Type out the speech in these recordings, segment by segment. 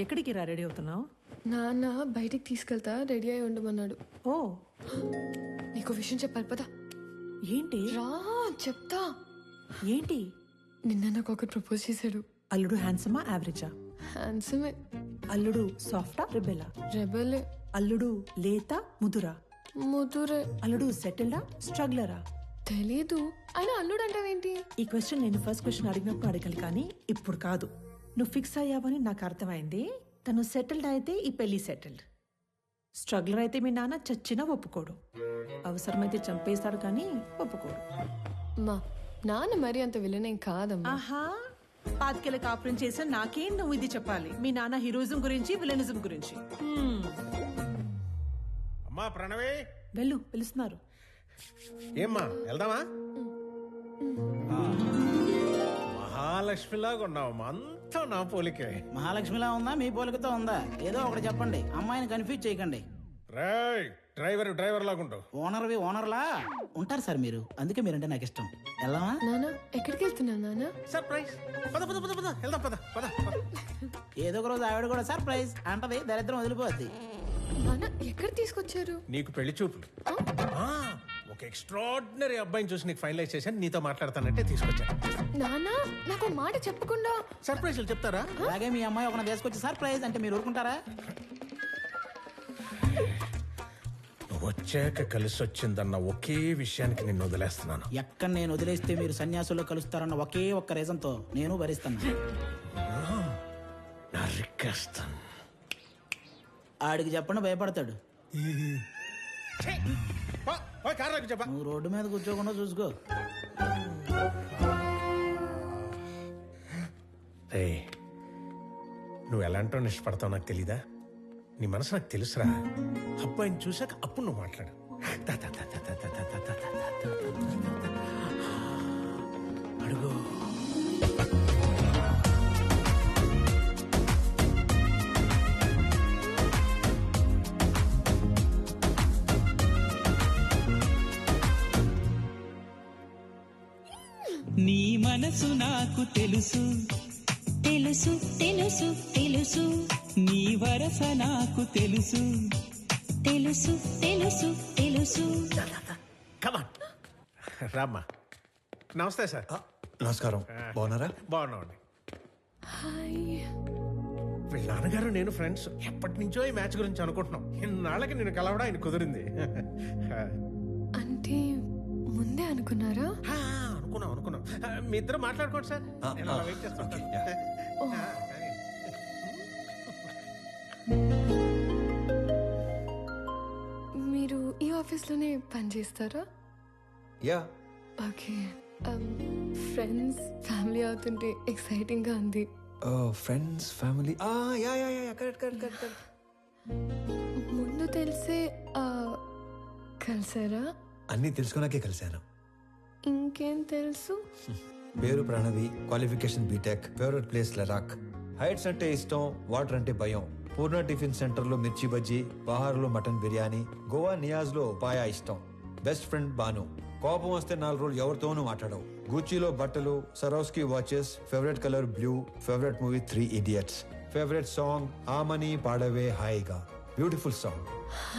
ఎక్కడికి రా రెడీ అవుతున్నావు? నాన్న బయటికి తీసుకెళ్తా, రెడీ అయి ఉండమన్నాడు. ఓ నీకు విషయం చెప్పాలి పదా. ఏంటి? రా చెప్తా. ఏంటి? నిన్న నాకు ఒకటి ప్రపోజ్ చేశాడు. అల్లుడు హ్యాండ్సమా యావరేజా? హ్యాండ్సమే. అల్లుడు సాఫ్టా రెబెలా? రెబలే. అల్లుడు లేతా ముదురా? ముదురే. అల్లుడు సెటిల్డా స్ట్రగ్లరా? తెలీదు. ఆయన అల్లుడు అంటావేంటి? ఈ క్వశ్చన్ నేను ఫస్ట్ క్వశ్చన్ అడిగినప్పుడు అడగాలి, కానీ ఇప్పుడు కాదు. నువ్వు ఫిక్స్ అయ్యావని నాకు అర్థమైంది. తను సెటిల్డ్ అయితే ఈ పెళ్లి సెటిల్డ్. స్ట్రగ్లర్ అయితే మీ నాన్న చచ్చినా ఒప్పుకోడు. అవసరమైతే చంపేస్తాడు కానీ ఒప్పుకోడు. మా నాన్న మరి అంత విలనేం కాదమ్మా. ఆహా, పాతికేళ్ళ కాపురం చేసా నాకేం నువ్వు ఇది చెప్పాలి? మీ నాన్న హీరోయిజం గురించి విలనిజం గురించి. అమ్మా ప్రణవే, వెళ్ళు, పిలుస్తున్నారు. ఏమ్మా వెళ్దామా? మహాలక్ష్మిలాగా ఉన్నావమ్మా, అంతా నా పోలికే. మహాలక్ష్మిలా ఉందా మీ పోలికతో ఉందా? ఏదో ఒకటి చెప్పండి, అమ్మాయిని కన్ఫ్యూజ్ చేయకండి. రేయ్ డ్రైవర్ లాగుంటావు. ఓనర్లా ఉంటారు సార్ మీరు, అందుకే మీరంటే నాకు ఇష్టం. వెళ్దామా? నాన్న ఎక్కడికి వెళ్తున్నా నాన్న? సర్ప్రైజ్. పద పద పద పద వెళ్దాం, పద పద. ఏదో ఒక రోజు ఆవిడ కూడా సర్ప్రైజ్ అంటది, దరిద్రం వదిలిపోద్ది. నాన్న ఎక్కడ తీసుకొచ్చారు? నీకు పెళ్లి చూపులు. ఒక ఎక్స్ట్రాడినరీ అబ్బాయిని చూసి నీకు ఫైనలైజ్ చేశాను, నీతో మాట్లాడతానంటే తీసుకొచ్చాను. నాన్న నాకు మాట చెప్పకుండా సర్ప్రైజ్లు చెప్తారా? అలాగే మీ అమ్మాయి ఒక తీసుకొచ్చి సర్ప్రైజ్ అంటే మీరు ఊరుకుంటారా? నువ్వు వచ్చాక కలిసి వచ్చిందన్న ఒకే విషయానికి నిన్ను వదిలేస్తున్నాను. ఎక్కడ నేను వదిలేస్తే మీరు సన్యాసుల్లో కలుస్తారన్న ఒకే ఒక్క రీజన్ తో నేను భరిస్తాను. నరికేస్తాను. ఆడికి చెప్పండి, భయపడతాడు. చెప్పా. నువ్వు రోడ్డు మీద కూర్చోకుండా చూసుకో. నువ్వు ఎలాంటో ఇష్టపడతావు నాకు తెలీదా? నీ మనసు నాకు తెలుసురా. అబ్బాయిని చూసాక అప్పుడు నువ్వు మాట్లాడు. అడుగు. నీ మనసు నాకు తెలుసు తెలుసు తెలుసు తెలుసు, నీ వరస నాకు తెలుసు తెలుసు తెలుసు తెలుసు. కమాన్ రామ్మా. నమస్తే సార్. నమస్కారం. బాగున్నారా? బాగున్నామండి. హాయ్. వీళ్ళ నాన్నగారు నేను ఫ్రెండ్స్. ఎప్పటి నుంచో ఈ మ్యాచ్ గురించి అనుకుంటున్నాం. ఇన్నాళ్ళకి నేను కలవడం ఆయన కుదిరింది. అంటే ముందే అనుకున్నారా? అనుకున్నాం. మీ ఇద్దరు మాట్లాడుకోండి సార్, నేను అలా వెయిట్ చేస్తాను. మీరు ఈ ఆఫీస్లోనే పని చేస్తారా? యా. ఓకే. ఫ్రెండ్స్ ఫ్యామిలీ అవుతుంటే ఎక్సైటింగ్ గా ఉంది. Friends family. Yeah yeah yeah, correct. ముందు తెలిసే కలిసారా? అన్నీ తెలుసుకున్నాకే కలిశాను. ఇంకేం తెలుసు? పేరు Pranavi, qualification BTech, favourite place Ladakh, heights అంటే ఇష్టం, వాటర్ అంటే భయం, పూర్ణ టిఫిన్ సెంటర్ లో మిర్చి బజ్జీ, బహార్లో మటన్ బిర్యానీ, గోవా నియాజ్ లో పాయా ఇష్టం, బెస్ట్ ఫ్రెండ్ బాను, కోపం వస్తే 4 రోజులు ఎవరితోనూ మాట్లాడవు, గూచీలో బట్టలు, Swarovski watches, favourite colour blue, favourite movie 3 Idiots, favourite song ఆమని పాడవే హాయిగా, బ్యూటిఫుల్ సాంగ్.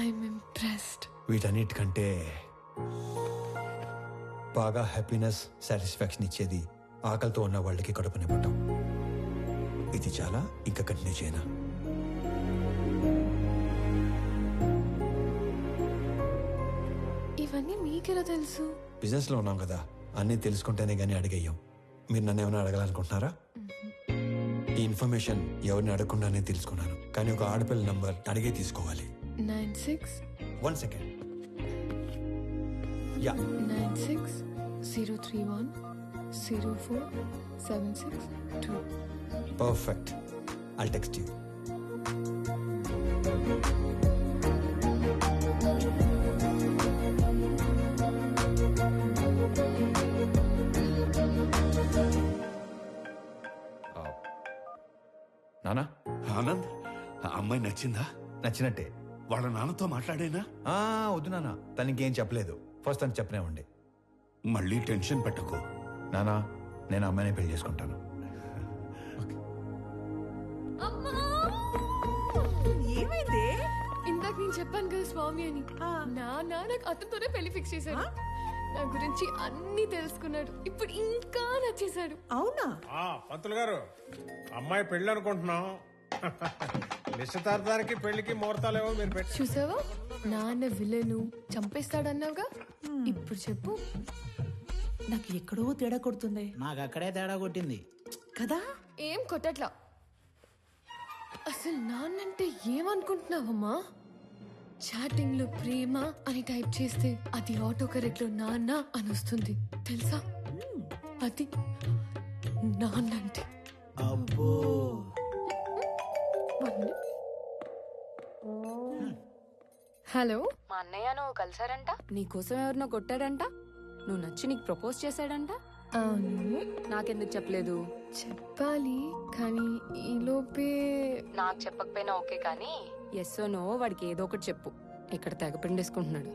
I'm impressed. వీటన్నిటికంటే బాగా హ్యాపీనెస్, సాటిస్ఫాక్షన్ ఇచ్చేది ఆకలితో ఉన్న వాళ్ళకి కడుపు నింపటం. ఇది చాలా, ఇంకా కంటిన్యూ చేయనా? ఇవన్నీ మీకెలా తెలుసు? బిజినెస్ లో ఉన్నాం కదా, అన్నీ తెలుసుకుంటేనే గానీ అడిగేయం. మీరు నన్ను ఏమైనా అడగాలనుకుంటున్నారా? ఈ ఇన్ఫర్మేషన్ ఎవరిని అడగకుండానే తెలుసుకున్నాను, కానీ ఒక ఆడపిల్ల నంబర్ అడిగే తీసుకోవాలి. 96 1 second. Yeah, 96 031 04 762. Perfect. I'll text you. నానా. ఆనంద్, ఆ అమ్మాయి నచ్చిందా? నచ్చినట్టే. వాళ్ళ నాన్నతో మాట్లాడేనా? వద్దు నానా, తనకేం చెప్పలేదు. ఫస్ట్ తను చెప్పనే ఉండే. మళ్ళీ టెన్షన్ పెట్టకు. నానా, నేను అమ్మాయిని పెళ్లి చేసుకుంటాను. అమ్మా నేను చెప్పాను కదా స్వామి అని. నాన్న నాకు అతనితోనే పెళ్లి ఫిక్స్ చేశాడు. నా గురించి అన్ని తెలుసుకున్నాడు. ఇప్పుడు ఇంకా నచ్చేశాడు. అవునా? పంతులు గారు, అమ్మాయి పెళ్ళి అనుకుంటున్నాం. నిశ్చితార్థానికి పెళ్లికి ముహూర్తాలేవో మీరు పెట్టి. చూసావా, నాన్న విలను చంపేస్తాడన్నావుగా. ఇప్పుడు చెప్పు. నాకు ఎక్కడో తేడా కొడుతుంది నాకు అక్కడే తేడా కొట్టింది కదా. ఏం కొట్టట్లా. అసలు నాన్నంటే ఏమనుకుంటున్నావమ్మా? చాటింగ్ లో ప్రేమ అని టైప్ చేస్తే అది ఆటో కరెక్ట్ లో నాన్న అని వస్తుంది తెలుసా? అది నాన్నంటే. అబ్బో. హలో, మా అన్నయ్య నువ్వు కలిసారంట, నీకోసం ఎవరినో కొట్టాడంట, నువ్వు నచ్చి నీకు ప్రపోజ్ చేశాడంట. అవును. నాకెందుకు చెప్పలేదు? చెప్పాలి కానీ ఈలోపే. నాకు చెప్పకపోయినా ఓకే, కానీ ఎస్ నో వాడికి ఏదో ఒకటి చెప్పు. ఇక్కడ తెగ పిండేసుకుంటున్నాడు.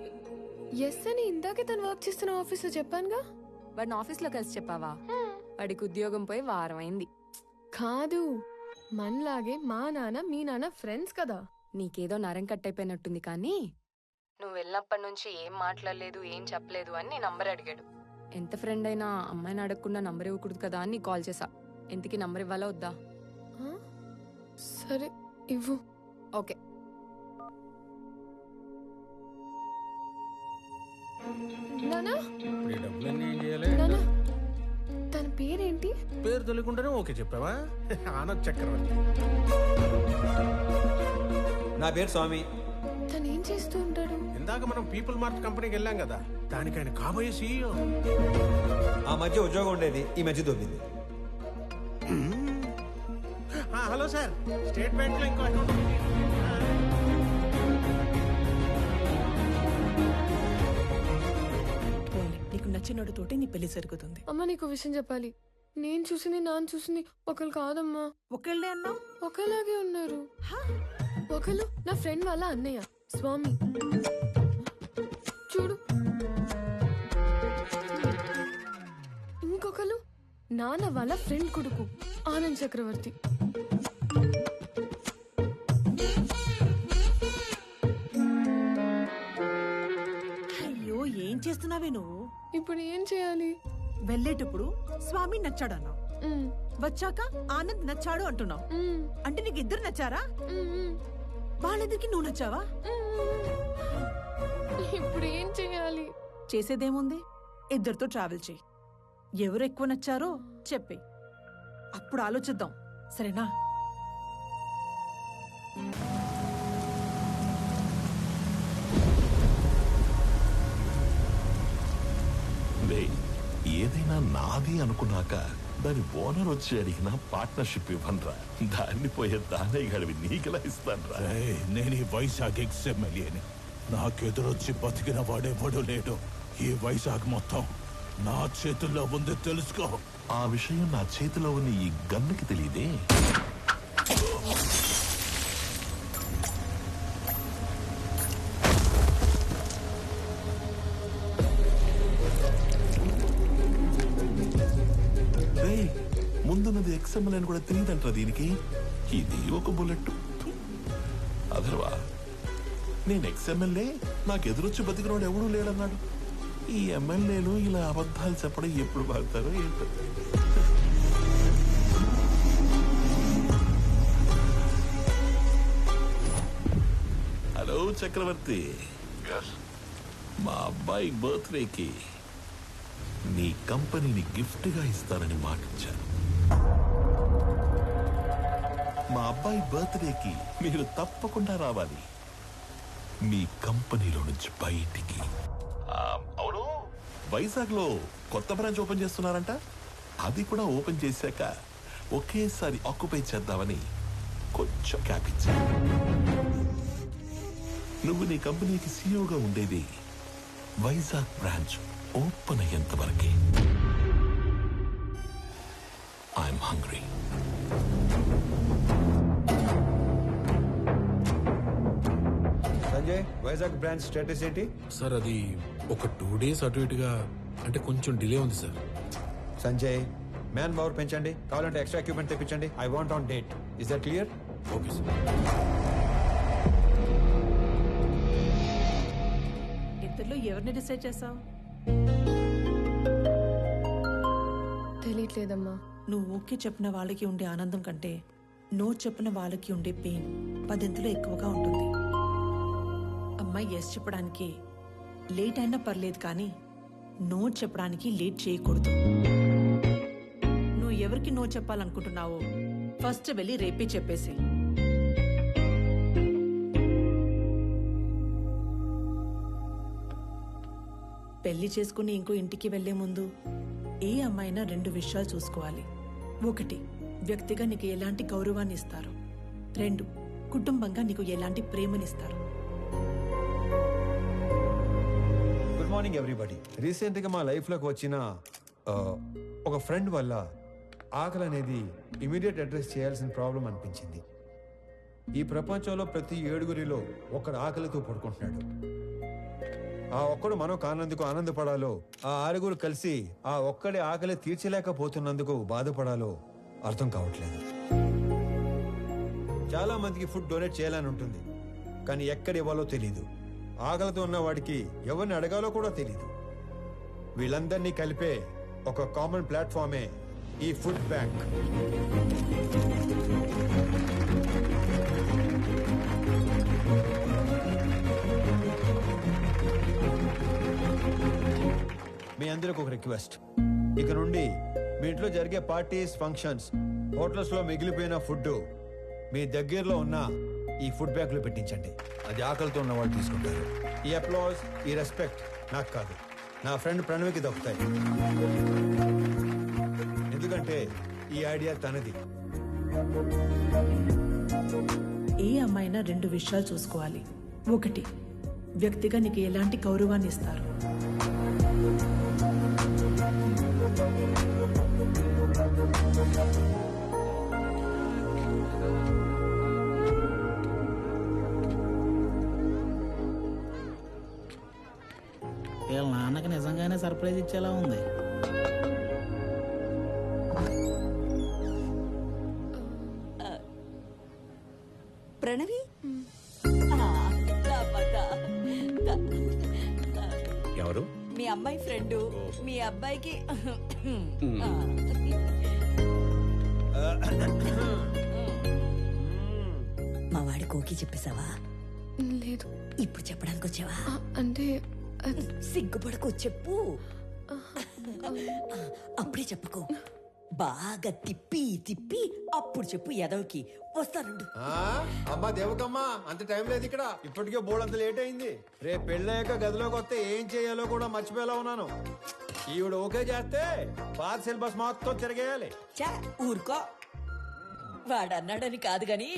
ఎస్ అని ఇందాకే తను వర్క్ చేస్తున్న ఆఫీస్ లో చెప్పానుగా. వాడిని ఆఫీస్లో కలిసి చెప్పావా? వాడికి ఉద్యోగం పోయి వారం అయింది. కాదు, మనలాగే మా నాన్న మీ నాన్న ఫ్రెండ్స్ కదా. నీకేదో నరం కట్టయిపోయినట్టుంది, కానీ నువ్వు వెళ్ళినప్పటి నుంచి ఏం మాట్లాడలేదు, ఏం చెప్పలేదు అని నీ నంబర్ అడిగాడు. ఎంత ఫ్రెండ్ అయినా అమ్మాయిని అడగకుండా నంబర్ ఇవ్వకూడదు కదా అని కాల్ చేశా. ఎంతకి నంబర్ ఇవ్వాలా వద్దా? సరే ఇవ్వు. ఓకే. నానా, ఈ డబ్బులన్నీ ఏం చేయాలి? నానా, తన పేరేంటి? పేరు తెలియకుండానే ఓకే చెప్పావా? ఆనంద్ చక్రవర్తి. నా పేరు స్వామి. తను ఏం చేస్తూ ఉంటాడు? ఇందాక మనం పీపుల్ మార్ట్ కంపెనీకి వెళ్ళాం కదా, దానికి ఆయన కాబోయే CEO. ఆ మధ్య ఉద్యోగం ఉండేది, ఈ మధ్య దొబ్బింది. హలో సార్, స్టేట్ బ్యాంక్ లో ఇంకో అకౌంట్ ఉంది. నీకు నచ్చినోడితోటి నీ పెళ్లి జరుగుతుంది. అమ్మ, నీకు విషయం చెప్పాలి. నేను చూసింది నాన్న చూసింది ఒకరు కాదమ్మా. ఒకళ్ళే అన్నావు. ఒకలాగే ఉన్నారు. ఒకళ్ళు నా ఫ్రెండ్ వాళ్ళ అన్నయ్య స్వామి, చూడు. ఇంకొకరు నాన్న వాళ్ళ ఫ్రెండ్ కొడుకు ఆనంద్ చక్రవర్తి. అయ్యో, ఏం చేస్తున్నావే నువ్వు? ఇప్పుడు ఏం చేయాలి? వెళ్ళేటప్పుడు స్వామి నచ్చాడు అన్నావు, ఉమ్, వచ్చాక ఆనంద్ నచ్చాడు అంటున్నావు. ఉమ్, అంటే నీకు ఇద్దరు నచ్చారా? ఉమ్, ఉమ్, వాళ్ళిద్దరికి నువ్వు నచ్చావా? ఉమ్. ఇప్పుడు ఏం చేయాలి? చేసేదేముంది, ఇద్దరితో ట్రావెల్ చేయి. ఎవరు ఎక్కువ నచ్చారో చెప్పి అప్పుడు ఆలోచిద్దాం, సరేనా? ఏదైనా నాది అనుకున్నాక దాని ఓనర్ వచ్చి అడిగిన పార్ట్నర్షిప్ ఇవ్వనరా. దాన్ని పోయే దానయ్య గడివి నీకెలా ఇస్తానరా? నేను ఈ వైజాగ్ ఎక్స్ఎమ్మెల్యేని. నాకెదురొచ్చి బతికిన వాడెవడూ లేడు. ఈ వైజాగ్ మొత్తం నా చేతుల్లో ఉంది, తెలుసుకో. ఆ విషయం నా చేతిలో ఉన్న ఈ గన్నుకి తెలియదే. ముందున్నది ఎక్స్ఎంఎల్ అని కూడా తెలియదంటారా దీనికి? ఇది ఒక బుల్లెట్. అదర్వా నేను ఎక్స్ఎంఎల్ఏ, నాకు ఎదురొచ్చి బతికినోడు ఎవడూ లేడన్నాడు. ఈ ఎమ్మెల్యేలు ఇలా అబద్ధాలు చెప్పడం ఎప్పుడు బాగుతారో ఏంటో. హలో చక్రవర్తి, మా అబ్బాయి బర్త్డేకి నీ కంపెనీని గిఫ్ట్ గా ఇస్తానని మాటిచ్చాను. మా అబ్బాయి బర్త్డేకి మీరు తప్పకుండా రావాలి మీ కంపెనీలో నుంచి బయటికి. అవును, వైజాగ్ లో కొత్త బ్రాంచ్ ఓపెన్ చేస్తున్నారంట. అది కూడా ఓపెన్ చేశాక ఒకేసారి ఆక్యుపై చేద్దామని కొంచెం క్యాప్ ఇచ్చాను. నువ్వు నీ కంపెనీకి సీఈఓగా ఉండేది వైజాగ్ బ్రాంచ్ ఓపెన్ అయ్యేంత వరకే. I'm hungry. Sanjay, Vizag branch status ఏంటి? సార్ అది ఒక 2 days అటు ఇటుగా, అంటే కొంచెం డిలే ఉంది సార్. సంజయ్, మ్యాన్ పవర్ పెంచండి, కావాలంటే ఎక్స్ట్రా ఎక్విప్మెంట్ తెప్పించండి. I want on date. Is that clear? Okay sir. ఇద్దరిలో ఎవరిని డిసైడ్ చేసావు? తెలియట్లేదమ్మా. నువ్వు ఓకే చెప్పిన వాళ్ళకి ఉండే ఆనందం కంటే నో చెప్పిన వాళ్ళకి ఉండే పెయిన్ 10 ఎక్కువగా ఉంటుంది. అమ్మాయి ఎస్ చెప్పడానికి లేట్ అయినా పర్లేదు, కానీ నో చెప్పడానికి లేట్ చేయకూడదు. నువ్వు ఎవరికి నో చెప్పాలనుకుంటున్నావో ఫస్ట్ వెళ్ళి రేపే చెప్పేసి. పెళ్లి చేసుకుని ఇంకో ఇంటికి వెళ్లే ముందు ఏ అమ్మాయినా 2 విషయాలు చూసుకోవాలి. 1, వ్యక్తిగా నీకు ఎలాంటి గౌరవాన్ని ఇస్తారు. 2, కుటుంబంగా నీకు ఎలాంటి ప్రేమనిస్తారు. Good morning everybody. రీసెంట్గా మా లైఫ్లోకి వచ్చిన ఒక ఫ్రెండ్ వల్ల ఆకలి అనేది ఇమీడియట్ అడ్రస్ చేయాల్సిన ప్రాబ్లం అనిపించింది. ఈ ప్రపంచంలో ప్రతి 7గురిలో ఒకడు ఆకలితో పడుకుంటున్నాడు. ఆ ఒక్కడు మనం కానందుకు ఆనందపడాలో, ఆ 6గురు కలిసి ఆ ఒక్కడి ఆకలి తీర్చలేకపోతున్నందుకు బాధపడాలో అర్థం కావట్లేదు. చాలా మందికి ఫుడ్ డొనేట్ చేయాలని ఉంటుంది, కానీ ఎక్కడ ఇవ్వాలో తెలీదు. ఆకలితో ఉన్న వాడికి ఎవరిని అడగాలో కూడా తెలీదు. వీళ్ళందరినీ కలిపే ఒక కామన్ ప్లాట్ఫామే ఈ ఫుడ్ బ్యాంక్. మీ అందరికి ఒక రిక్వెస్ట్, ఇక నుండి మీ ఇంట్లో జరిగే పార్టీస్, ఫంక్షన్స్, హోటల్స్ లో మిగిలిపోయిన ఫుడ్ మీ దగ్గరలో ఉన్న ఈ ఫుడ్ బ్యాంక్ లో పెట్టించండి. అది ఆకలితో ఉన్న వాళ్ళు తీసుకుంటారు. ఈ అప్లాజ్, ఈ రెస్పెక్ట్ నాకు కాదు, నా ఫ్రెండ్ ప్రణవికి దక్కుతాయి. ఎందుకంటే ఈ ఐడియా తనది. ఏ అమ్మాయినా 2 విషయాలు చూసుకోవాలి. 1, వ్యక్తిగా నీకు ఎలాంటి గౌరవాన్ని ఇస్తారు. వీళ్ళ నాన్నకి నిజంగానే సర్ప్రైజ్ ఇచ్చేలా ఉంది. ప్రణవి, ఎవరు? మీ అమ్మాయి ఫ్రెండు. మీ అబ్బాయికి మా వాడి కోకి చెప్పేశావా? లేదు. ఇప్పుడు చెప్పడానికి వచ్చావా? అంటే సిగ్గుపడకు, చెప్పు. అప్పుడే చెప్పకు, బాగా తిప్పి తిప్పి అప్పుడు చెప్పు. ఎదవకి వస్తానుండు. అమ్మా దేవకమ్మా, అంత టైం లేదు ఇక్కడ. ఇప్పటికే బోర్డంత లేట్ అయింది. రేపు పెళ్ళయ్యాక గదిలోకి వస్తే ఏం చేయాలో కూడా మర్చిపోయేలా ఉన్నాను. ఈవిడ ఓకే చేస్తే పాత సిలబస్ మొత్తం తిరిగేయాలి. చా ఊరుకో. వాడన్నాడని కాదు గాని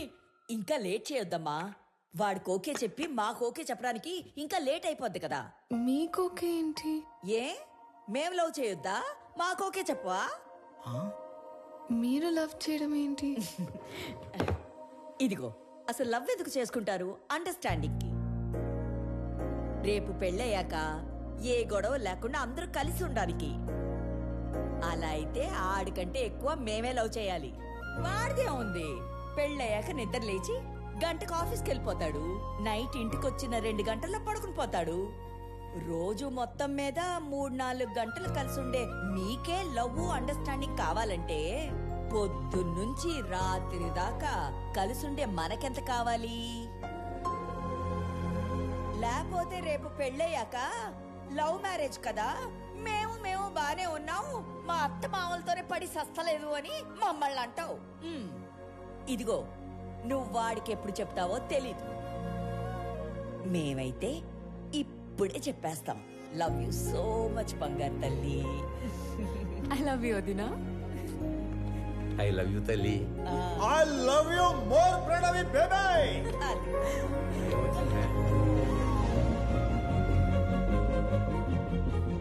ఇంకా లేట్ చేయొద్దమ్మా. వాడికి ఓకే చెప్పి మాకు ఓకే చెప్పడానికి ఇంకా లేట్ అయిపోద్ది కదా. మీకోకే ఏంటి? ఏ మేం లవ్ చేయొద్దా? మాకు ఓకే చెప్పవా? మీరు లవ్ చేయడం ఏంటి? ఇదిగో, అసలు లవ్ ఎందుకు చేసుకుంటారు? అండర్స్టాండింగ్ కి. రేపు పెళ్ళయ్యాక ఏ గొడవ లేకుండా అందరూ కలిసి ఉండడానికి. అలా అయితే ఆడికంటే ఎక్కువ మేమే లవ్ చేయాలి. వాడిదే ఉంది. పెళ్ళయ్యాక నిద్ర లేచి గంటకు ఆఫీస్కి వెళ్ళిపోతాడు. నైట్ ఇంటికొచ్చిన 2 గంటల్లో పడుకుని పోతాడు. రోజు మొత్తం మీద 3-4 గంటలు కలిసి ఉండే మీకే లవ్ అండర్స్టాండింగ్ కావాలంటే పొద్దున్నుంచి రాత్రి దాకా కలిసుండే మనకెంత కావాలి? లేకపోతే రేపు పెళ్ళయ్యాక లవ్ మ్యారేజ్ కదా, మేము బానే ఉన్నాము, మా అత్త మామలతోనే పడి సస్తలేదు అని మమ్మల్ని అంటావు. ఇదిగో, నువ్వు వాడికి ఎప్పుడు చెప్తావో తెలీదు. మేమైతే ఇప్పుడే చెప్పేస్తాం. లవ్ యూ సో మచ్ బంగారు తల్లి. ఐ లవ్ యూ వదినా. ఐ లవ్ యూ తల్లి. I love you more Pranavi baby.